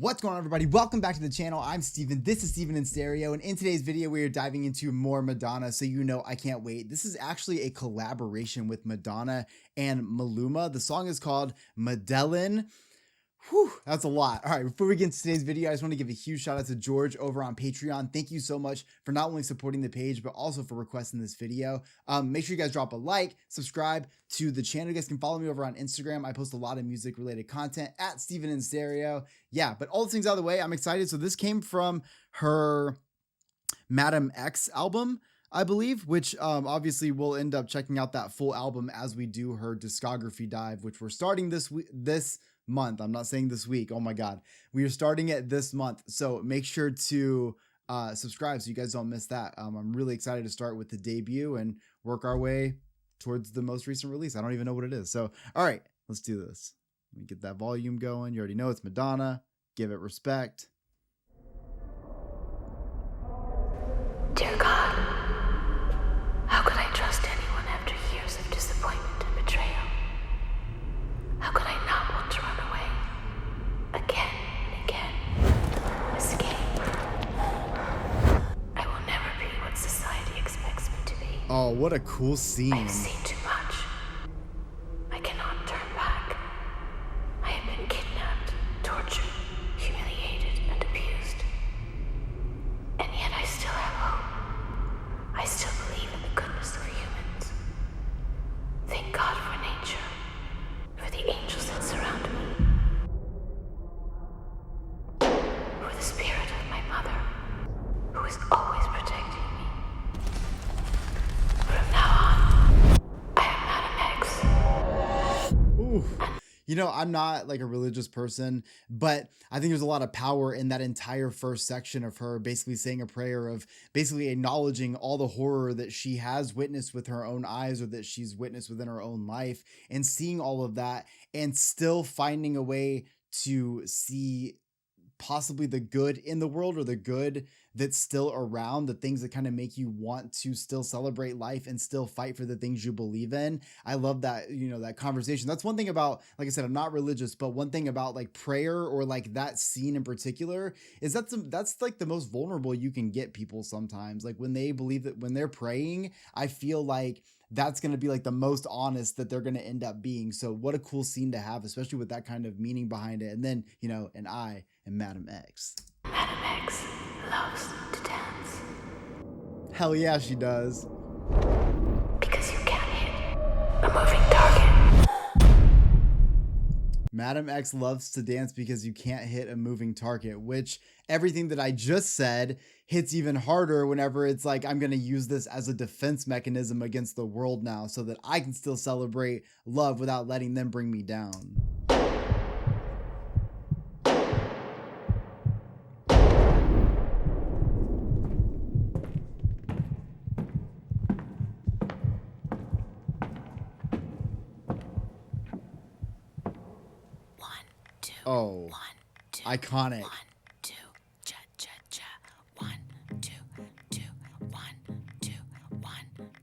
What's going on, everybody? Welcome back to the channel. I'm Steven. This is Steven in Stereo, and in today's video we are diving into more Madonna, so you know I can't wait. This is actually a collaboration with Madonna and Maluma. The song is called Medellín. Whew, that's a lot. All right, before we get into today's video, I just want to give a huge shout out to George over on Patreon. Thank you so much for not only supporting the page, but also for requesting this video. Make sure you guys drop a like, subscribe to the channel. You guys can follow me over on Instagram. I post a lot of music related content at Steven in Stereo. Yeah, but all the things out of the way, I'm excited. So this came from her Madame X album, I believe, which obviously we'll end up checking out that full album as we do her discography dive, which we're starting this month. I'm not saying this week. Oh my God. We are starting it this month. So make sure to subscribe so you guys don't miss that. I'm really excited to start with the debut and work our way towards the most recent release. I don't even know what it is. So, all right, let's do this. Let me get that volume going. You already know it's Madonna. Give it respect. Dear God, how could I trust anyone after years of disappointment and betrayal? How could I not want to run away? Again and again. Escape. I will never be what society expects me to be. Oh, what a cool scene. I've seen too much. I cannot turn back. I have been kidnapped, tortured, humiliated, and abused. And yet I still have hope. I still believe in the goodness of humans. Thank God for nature, for the angels that surround me, for the spirit of my mother, who is always protecting me. From now on, I am Madame X. Ooh. You know, I'm not like a religious person, but I think there's a lot of power in that entire first section of her basically saying a prayer of basically acknowledging all the horror that she has witnessed with her own eyes or that she's witnessed within her own life, and seeing all of that and still finding a way to see possibly the good in the world, or the good that's still around, the things that kind of make you want to still celebrate life and still fight for the things you believe in. I love that, you know, that conversation. That's one thing about, like I said, I'm not religious, but one thing about like prayer or like that scene in particular is that's like the most vulnerable you can get people sometimes. Like when they believe that when they're praying, I feel like that's going to be like the most honest that they're going to end up being. So what a cool scene to have, especially with that kind of meaning behind it. And then, you know, and I am Madame X. Madame X loves to dance. Hell yeah, she does. Because you can't hit a moving target. Madame X loves to dance because you can't hit a moving target, which everything that I just said hits even harder whenever it's like, I'm going to use this as a defense mechanism against the world now so that I can still celebrate love without letting them bring me down. Oh, 1, 2, iconic. 1, 2, cha cha cha. 1, 2, 2, 1, 2, 1,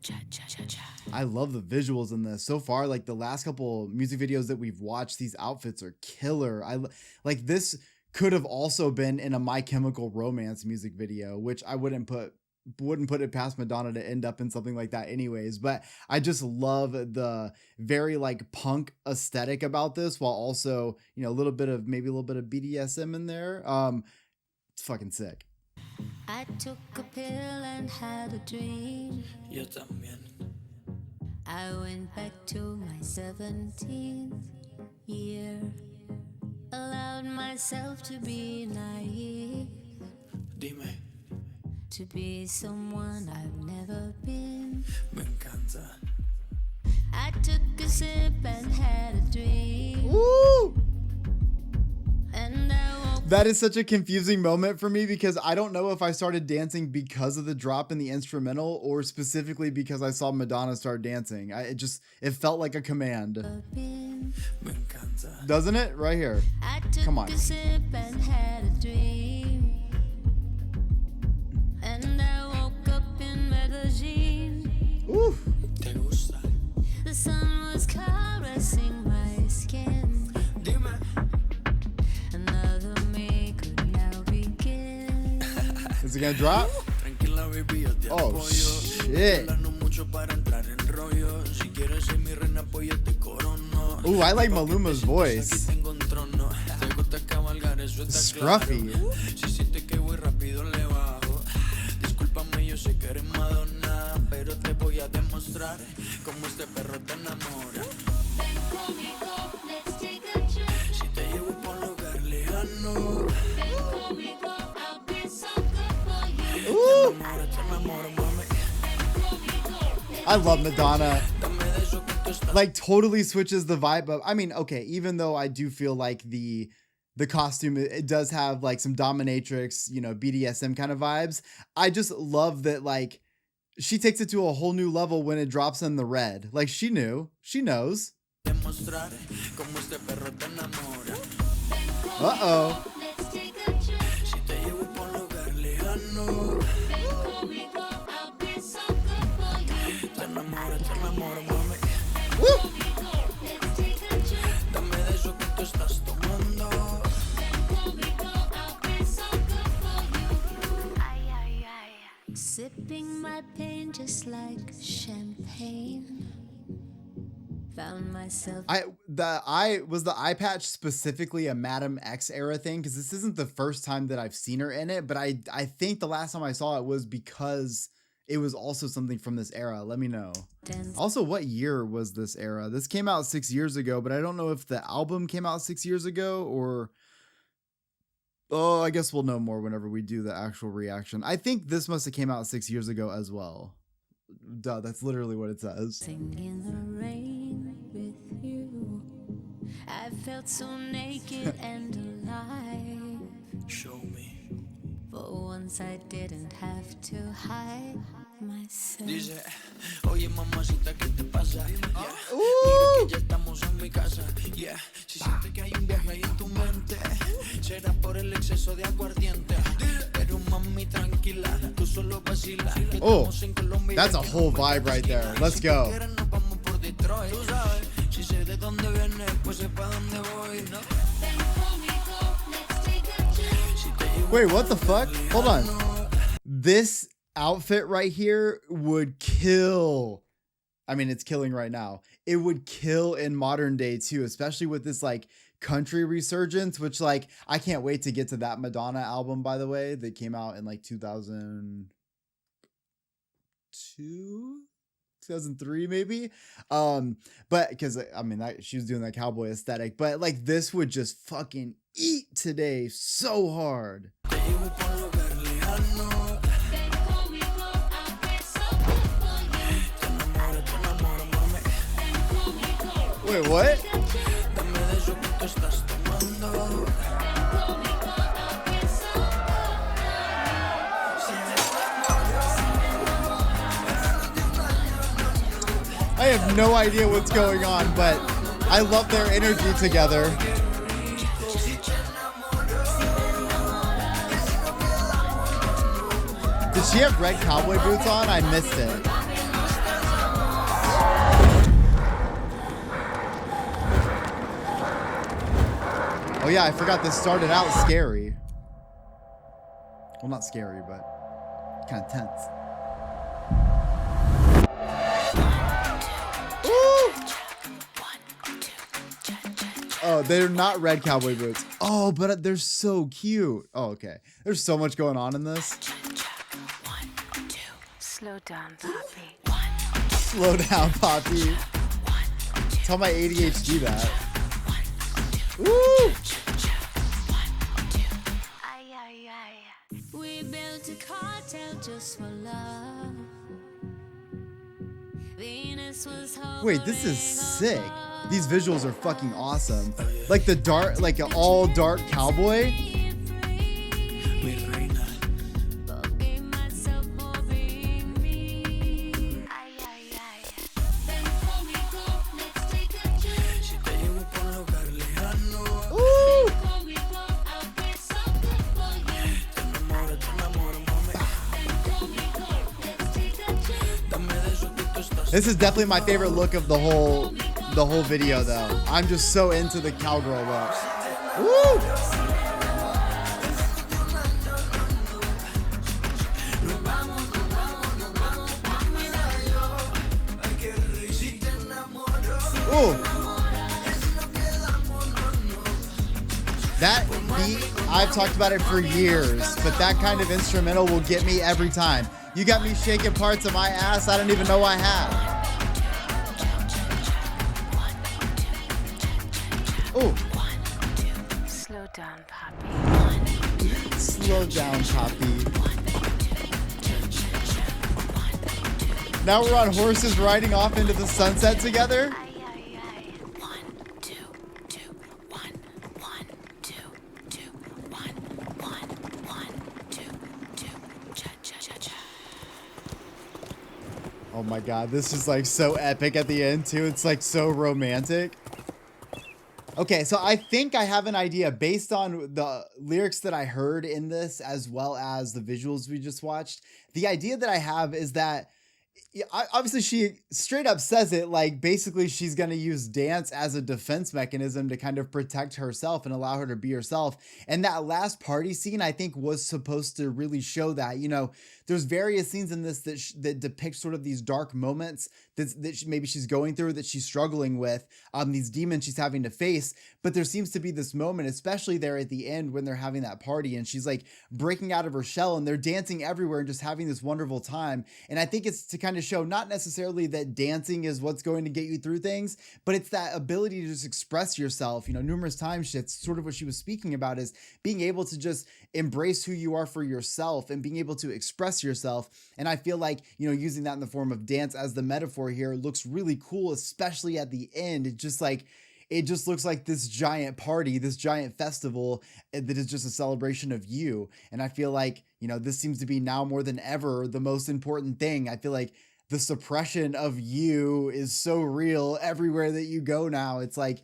cha cha cha cha. I love the visuals in this so far. Like the last couple music videos that we've watched, these outfits are killer. Like this could have also been in a My Chemical Romance music video, which I wouldn't put it past Madonna to end up in something like that anyways. But I just love the very like punk aesthetic about this, while also, you know, maybe a little bit of BDSM in there. It's fucking sick. I took a pill and had a dream. Yo también. I went back to my 17th year. Allowed myself to be naive, Dime, to be someone I've never been. me encanta. I took a sip and had a dream. Woo! And I woke That is such a confusing moment for me because I don't know if I started dancing because of the drop in the instrumental or specifically because I saw Madonna start dancing. It felt like a command. up in. Me encanta. Doesn't it? Right here. I took Come on. a sip and had a dream. And I woke up in Medellín. Ooh. ¿Te gusta? The sun was caressing my skin. Dime, Another make Is it gonna drop? Tranquila, baby, yo te Oh, apoyo. shit. Hablando mucho para entrar en rollo. Si quieres ser mi reina, pues yo te corono. Ooh, I like Maluma's voice. Aquí tengo un trono. Te gusta cabalgar, eso está Scruffy. claro. Si sientes que voy rápido, le bajo. Discúlpame, yo sé que eres Madonna, pero te voy a demostrar cómo este perro te enamora. Si te llevo por un lugar lejano, Ooh. te enamoro, mami. I love Madonna. Dame de eso que tú estás. Like totally switches the vibe up. I mean, okay, even though I do feel like the costume, it does have like some dominatrix, you know, BDSM kind of vibes. I just love that like she takes it to a whole new level when it drops in the red. Like she knows. Demostrar cómo este perro te enamora. Uh-oh. Si te llevo por un lugar lejano, te enamoro, mami. Woo! Dame de eso que tú estás tomando. Sipping my pain just like champagne. Found myself Was the eye patch specifically a Madam X era thing? Because this isn't the first time that I've seen her in it, but I think the last time I saw it was because it was also something from this era. Let me know. Also, what year was this era? This came out 6 years ago, but I don't know if the album came out 6 years ago or... Oh, I guess we'll know more whenever we do the actual reaction. I think this must have came out 6 years ago as well. Duh, that's literally what it says. sing in the rain with you. I felt so naked and alive. Show me. For once I didn't have to hide myself. Dice, oye mamacita, ¿qué te pasa? Yeah. Ooh. Mira que ya estamos en mi casa. Yeah. Si sientes que hay un viaje ahí en tu mente, será por el exceso de aguardiente. Pero mami, tranquila, tú solo vacila. Que Oh, estamos en Colombia. that's a whole vibe right there. Let's go. Si quieres nos vamos por Detroit. Tú sabes, si sé de dónde vienes, pues sé pa' dónde voy, ¿no? Si te llevo Wait, what the fuck? Hold on. This outfit right here would kill. I mean, it's killing right now. It would kill in modern day too, especially with this like country resurgence, which like I can't wait to get to that Madonna album, by the way, that came out in like 2002, 2003 maybe. But because I mean she was doing that cowboy aesthetic, but like this would just fucking eat today so hard. te llevo por un lugar lejano. Te enamoro, mami. Wait, what? Dame de eso que tú estás tomando. I have no idea what's going on, but I love their energy together. Did she have red cowboy boots on? I missed it. Oh yeah, I forgot this started out scary. Well, not scary, but kind of tense. Oh, they're not red cowboy boots. Oh, but they're so cute. Oh, okay. There's so much going on in this. Slow down, Poppy. Slow down, Poppy. Tell my ADHD that. Woo! We built a cartel just for love. Venus was Wait, this is sick. These visuals are fucking awesome. Like the dark, like an all dark cowboy. Mi reina. Si te llevo por un lugar lejano. Ooh! Te enamoro, mami. Dame de eso que tú estás. This is definitely my favorite look of the whole video though. I'm just so into the cowgirl look. Woo! I've talked about it for years, but that kind of instrumental will get me every time. You got me shaking parts of my ass I don't even know I have. Oh. Slow down, Poppy. Slow down, Poppy. Now we're on horses riding off into the sunset together. Oh my god, this is like so epic at the end too. It's like so romantic. Okay, so I think I have an idea based on the lyrics that I heard in this as well as the visuals we just watched. The idea that I have is that obviously she straight up says it, like basically she's going to use dance as a defense mechanism to kind of protect herself and allow her to be herself. And that last party scene, I think, was supposed to really show that, you know, there's various scenes in this that depict sort of these dark moments that maybe she's going through, that she's struggling with, these demons she's having to face. But there seems to be this moment, especially there at the end when they're having that party and she's like breaking out of her shell and they're dancing everywhere and just having this wonderful time. And I think it's to kind of show not necessarily that dancing is what's going to get you through things, but it's that ability to just express yourself, you know, numerous times. It's sort of what she was speaking about, is being able to just embrace who you are for yourself and being able to express yourself. And I feel like, you know, using that in the form of dance as the metaphor here looks really cool, especially at the end. It just looks like this giant party, this giant festival that is just a celebration of you. And I feel like, you know, this seems to be now more than ever the most important thing. I feel like the suppression of you is so real everywhere that you go now. It's like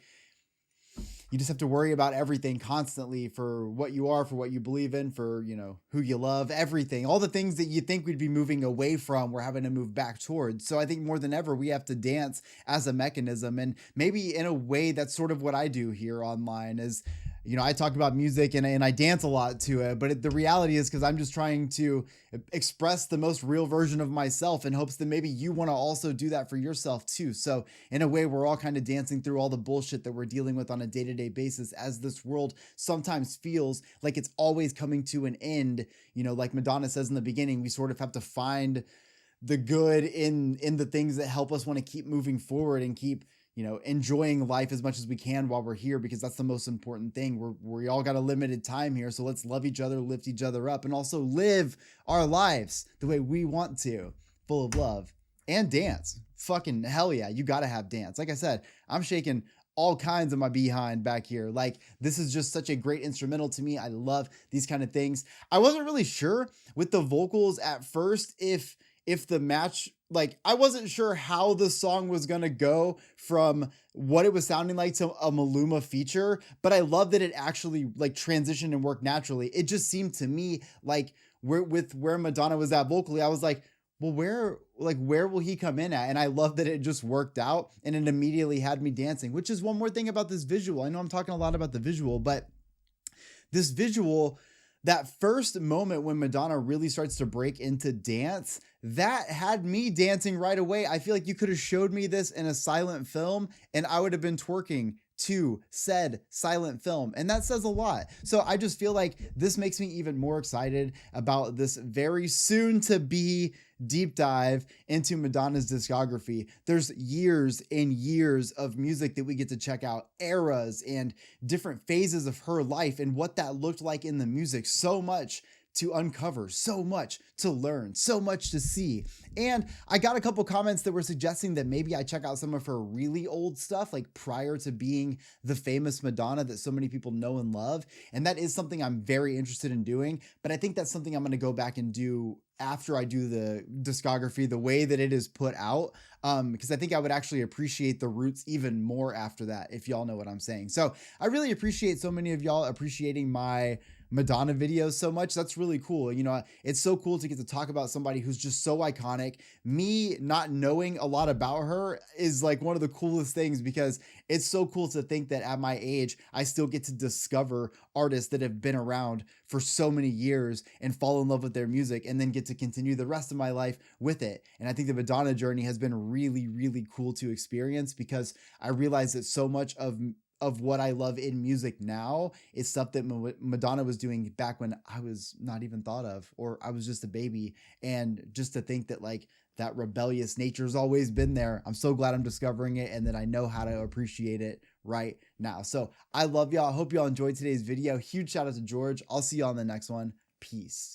you just have to worry about everything constantly, for what you are, for what you believe in, for, you know, who you love, everything. All the things that you think we'd be moving away from, we're having to move back towards. So I think more than ever, we have to dance as a mechanism. And maybe in a way, that's sort of what I do here online is, you know, I talk about music and I dance a lot to it, but the reality is because I'm just trying to express the most real version of myself in hopes that maybe you want to also do that for yourself too. So in a way, we're all kind of dancing through all the bullshit that we're dealing with on a day-to-day basis, as this world sometimes feels like it's always coming to an end. You know, like Madonna says in the beginning, we sort of have to find the good in the things that help us want to keep moving forward and keep, you know, enjoying life as much as we can while we're here, because that's the most important thing. We all got a limited time here. So let's love each other, lift each other up, and also live our lives the way we want to, full of love and dance. Fucking hell yeah. You got to have dance. Like I said, I'm shaking all kinds of my behind back here. Like, this is just such a great instrumental to me. I love these kind of things. I wasn't really sure with the vocals at first if the match, like, I wasn't sure how the song was going to go from what it was sounding like to a Maluma feature, but I love that it actually like transitioned and worked naturally. It just seemed to me like where Madonna was at vocally, I was like, well, where will he come in at? And I love that it just worked out and it immediately had me dancing, which is one more thing about this visual. I know I'm talking a lot about the visual, but this visual, that first moment when Madonna really starts to break into dance, that had me dancing right away. I feel like you could have showed me this in a silent film and I would have been twerking to said silent film. And that says a lot. So I just feel like this makes me even more excited about this very soon to be deep dive into Madonna's discography. There's years and years of music that we get to check out, eras and different phases of her life and what that looked like in the music. So much to uncover, so much to learn, so much to see. And I got a couple comments that were suggesting that maybe I check out some of her really old stuff, like prior to being the famous Madonna that so many people know and love. And that is something I'm very interested in doing, but I think that's something I'm going to go back and do after I do the discography, the way that it is put out, because I think I would actually appreciate the roots even more after that, if y'all know what I'm saying. So I really appreciate so many of y'all appreciating my Madonna videos so much. That's really cool. You know, it's so cool to get to talk about somebody who's just so iconic. Me not knowing a lot about her is like one of the coolest things, because it's so cool to think that at my age, I still get to discover artists that have been around for so many years and fall in love with their music and then get to continue the rest of my life with it. And I think the Madonna journey has been really, really cool to experience, because I realize that so much of of what I love in music now is stuff that Madonna was doing back when I was not even thought of, or I was just a baby. And just to think that like that rebellious nature has always been there. I'm so glad I'm discovering it and that I know how to appreciate it right now. So I love y'all. I hope y'all enjoyed today's video. Huge shout out to George. I'll see you on the next one. Peace.